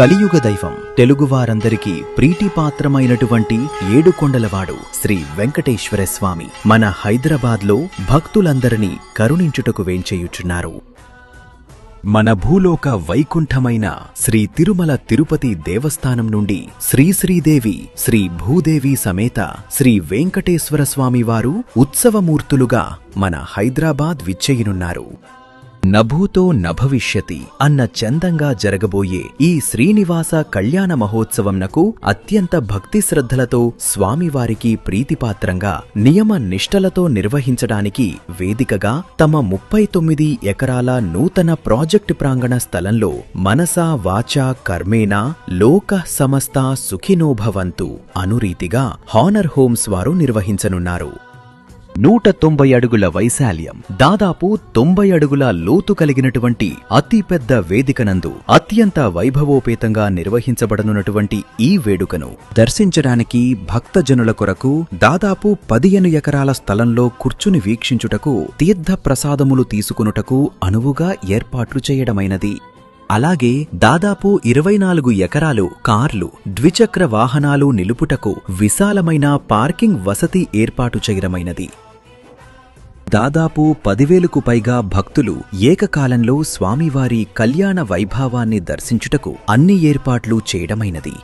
కలియుగ దైవం తెలుగువారందరికీ ప్రీతిపాత్రమైనటువంటి ఏడుకొండలవాడు శ్రీ వెంకటేశ్వర స్వామి మన హైదరాబాద్లో భక్తులందరినీ కరుణించుటకు వేంచేయుచున్నారు. మన భూలోక వైకుంఠమైన శ్రీ తిరుమల తిరుపతి దేవస్థానం నుండి శ్రీదేవి శ్రీ భూదేవి సమేత శ్రీ వెంకటేశ్వర స్వామి వారు ఉత్సవమూర్తులుగా మన హైదరాబాద్ విచ్చేయనున్నారు. నభూతో నభవిష్యతి అన్న చందంగా జరగబోయే ఈ శ్రీనివాస కళ్యాణ మహోత్సవంనకు అత్యంత భక్తి శ్రద్ధలతో స్వామివారికి ప్రీతిపాత్రంగా నియమ నిష్టలతో నిర్వహించడానికి వేదికగా తమ 39 ఎకరాల నూతన ప్రాజెక్టు ప్రాంగణ స్థలంలో మనసా వాచా కర్మేణా లోక సమస్త సుఖినోభవంతు అనురీతిగా హానర్ హోమ్స్ వారు నిర్వహించనున్నారు. 190 అడుగుల వైశాల్యం, దాదాపు 90 అడుగుల లోతు కలిగినటువంటి అతిపెద్ద వేదికనందు అత్యంత వైభవోపేతంగా నిర్వహించబడనున్నటువంటి ఈ వేడుకను దర్శించడానికి భక్తజనుల కొరకు దాదాపు 15 ఎకరాల స్థలంలో కూర్చుని వీక్షించుటకు తీర్థ ప్రసాదములు తీసుకొనుటకు అనువుగా ఏర్పాట్లు చేయడమైనది. అలాగే దాదాపు 24 ఎకరాలు కార్లు, ద్విచక్ర వాహనాలు నిలుపుటకు విశాలమైన పార్కింగ్ వసతి ఏర్పాటు చేయడమైనది. దాదాపు 10,000కు పైగా భక్తులు ఏకకాలంలో స్వామివారి కళ్యాణ వైభవాన్ని దర్శించుటకు అన్ని ఏర్పాట్లు చేయడమైనది.